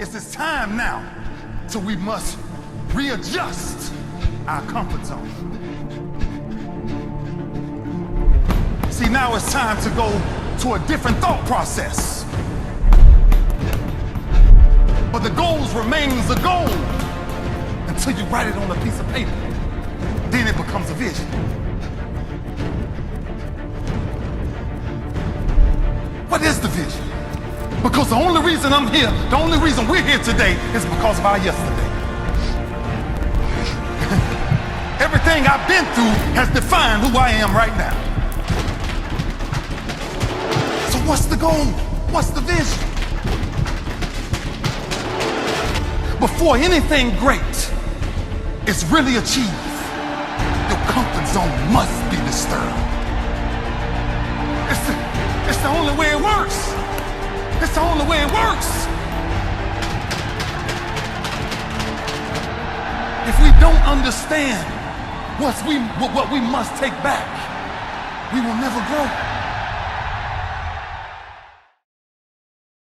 It's time now, so we must readjust our comfort zone. See, now it's time to go to a different thought process. But the goals remains a goal until you write it on a piece of paper. Then it becomes a vision. What is the vision? Because the only reason I'm here, the only reason we're here today is because of our yesterday. Everything I've been through has defined who I am right now. So what's the goal? What's the vision? Before anything great is really achieved, your comfort zone must be disturbed. It's the only way it works. It's the only way it works. If we don't understand what we must take back, we will never grow.